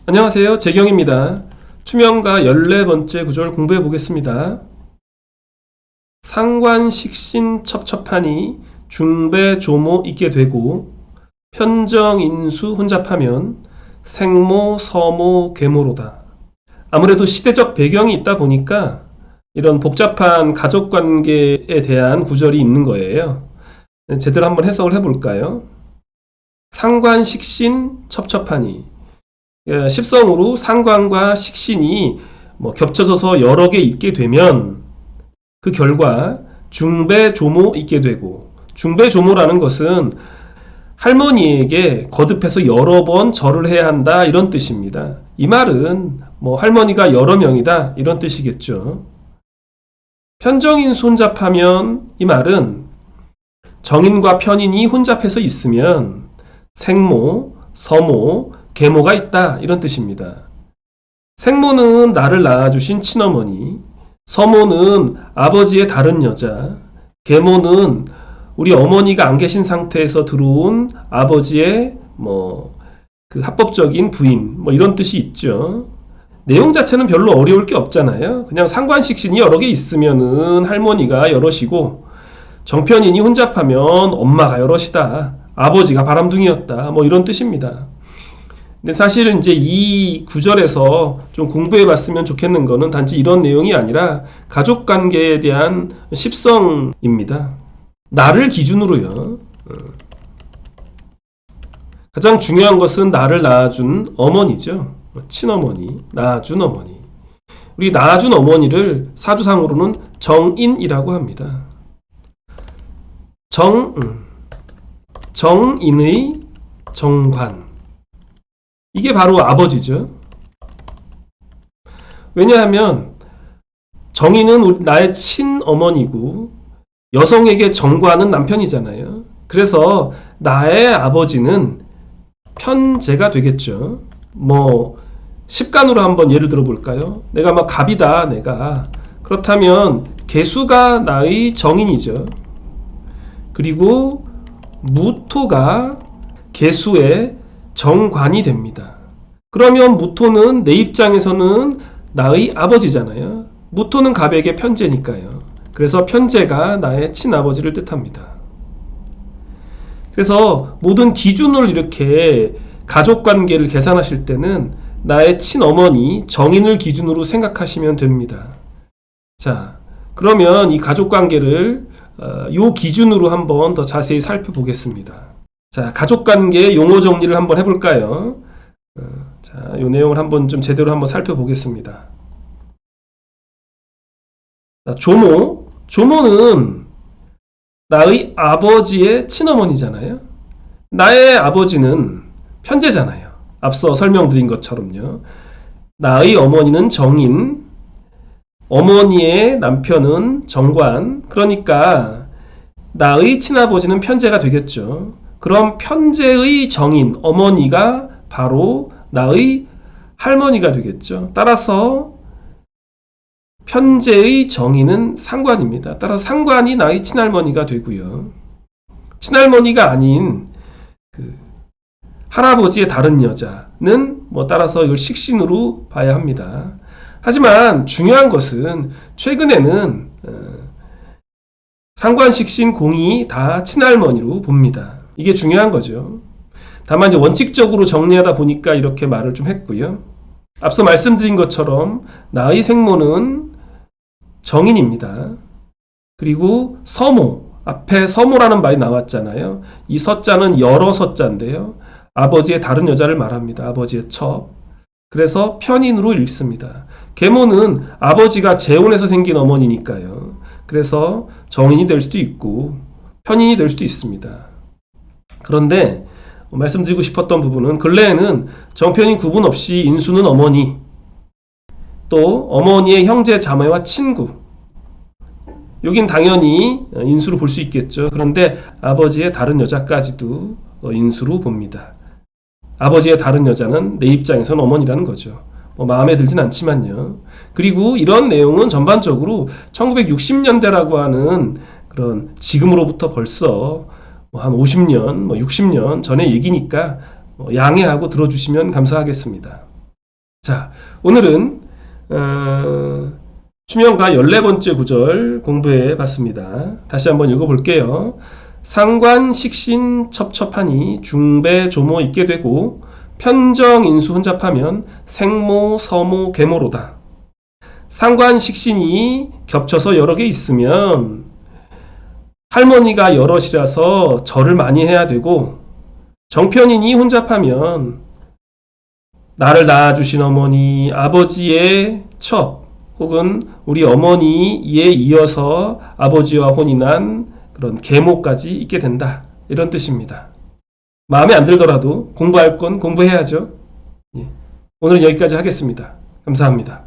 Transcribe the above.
안녕하세요. 재경입니다. 투명가 14번째 구절 공부해 보겠습니다. 상관식신 첩첩하니 중배조모 있게 되고 편정인수 혼잡하면 생모, 서모, 계모로다. 아무래도 시대적 배경이 있다 보니까 이런 복잡한 가족관계에 대한 구절이 있는 거예요. 제대로 한번 해석을 해볼까요? 상관식신 첩첩하니 십성으로 상관과 식신이 겹쳐져서 여러 개 있게 되면 그 결과 중배조모 있게 되고, 중배조모라는 것은 할머니에게 거듭해서 여러 번 절을 해야 한다 이런 뜻입니다. 이 말은 할머니가 여러 명이다 이런 뜻이겠죠. 편정인수 혼잡하면 이 말은 정인과 편인이 혼잡해서 있으면 생모, 서모, 계모가 있다 이런 뜻입니다. 생모는 나를 낳아주신 친어머니, 서모는 아버지의 다른 여자, 계모는 우리 어머니가 안 계신 상태에서 들어온 아버지의 그 합법적인 부인 이런 뜻이 있죠. 내용 자체는 별로 어려울 게 없잖아요. 그냥 상관식신이 여러 개 있으면은 할머니가 여럿이고 정편인이 혼잡하면 엄마가 여럿이다. 아버지가 바람둥이였다. 이런 뜻입니다. 근데 사실은 이제 이 구절에서 좀 공부해 봤으면 좋겠는 거는 단지 이런 내용이 아니라 가족 관계에 대한 십성입니다. 나를 기준으로요. 가장 중요한 것은 나를 낳아준 어머니죠. 친어머니, 낳아준 어머니. 우리 낳아준 어머니를 사주상으로는 정인이라고 합니다. 정인의 정관. 이게 바로 아버지죠. 왜냐하면 정인은 나의 친어머니고 여성에게 정관은 남편이잖아요. 그래서 나의 아버지는 편제가 되겠죠. 십간으로 한번 예를 들어 볼까요? 내가 갑이다, 내가. 그렇다면 계수가 나의 정인이죠. 그리고 무토가 계수의 정관이 됩니다. 그러면 무토는 내 입장에서는 나의 아버지잖아요. 무토는 갑에게 편제니까요. 그래서 편제가 나의 친아버지를 뜻합니다. 그래서 모든 기준을 이렇게 가족관계를 계산하실 때는 나의 친어머니 정인을 기준으로 생각하시면 됩니다. 자, 그러면 이 가족관계를 요 기준으로 한번 더 자세히 살펴보겠습니다. 자, 가족관계 용어 정리를 한번 해볼까요? 자, 이 내용을 한번 좀 제대로 한번 살펴보겠습니다. 자, 조모는 나의 아버지의 친어머니잖아요. 나의 아버지는 편제잖아요. 앞서 설명드린 것처럼요. 나의 어머니는 정인, 어머니의 남편은 정관. 그러니까 나의 친아버지는 편제가 되겠죠. 그럼 편제의 정인, 어머니가 바로 나의 할머니가 되겠죠. 따라서 편제의 정인은 상관입니다. 따라서 상관이 나의 친할머니가 되고요. 친할머니가 아닌 할아버지의 다른 여자는 따라서 이걸 식신으로 봐야 합니다. 하지만 중요한 것은 최근에는 상관식신 공이 다 친할머니로 봅니다. 이게 중요한 거죠. 다만 이제 원칙적으로 정리하다 보니까 이렇게 말을 좀 했고요. 앞서 말씀드린 것처럼 나의 생모는 정인입니다. 그리고 서모, 앞에 서모라는 말이 나왔잖아요. 이 서자는 여러 서자인데요. 아버지의 다른 여자를 말합니다. 아버지의 첩. 그래서 편인으로 읽습니다. 계모는 아버지가 재혼해서 생긴 어머니니까요. 그래서 정인이 될 수도 있고 편인이 될 수도 있습니다. 그런데 말씀드리고 싶었던 부분은 근래에는 정편인 구분 없이 인수는 어머니, 또 어머니의 형제 자매와 친구, 여긴 당연히 인수로 볼 수 있겠죠. 그런데 아버지의 다른 여자까지도 인수로 봅니다. 아버지의 다른 여자는 내 입장에서는 어머니라는 거죠. 마음에 들진 않지만요. 그리고 이런 내용은 전반적으로 1960년대라고 하는 그런 지금으로부터 벌써 한 50년, 60년 전의 얘기니까 양해하고 들어주시면 감사하겠습니다. 자, 오늘은 추명가 14번째 구절 공부해 봤습니다. 다시 한번 읽어볼게요. 상관 식신 첩첩하니 중배 조모 있게 되고 편정 인수 혼잡하면 생모 서모 계모로다. 상관 식신이 겹쳐서 여러 개 있으면 할머니가 여럿이라서 절을 많이 해야 되고, 정편인이 혼잡하면 나를 낳아주신 어머니, 아버지의 첩 혹은 우리 어머니에 이어서 아버지와 혼이 난 그런 계모까지 있게 된다, 이런 뜻입니다. 마음에 안 들더라도 공부할 건 공부해야죠. 오늘 여기까지 하겠습니다. 감사합니다.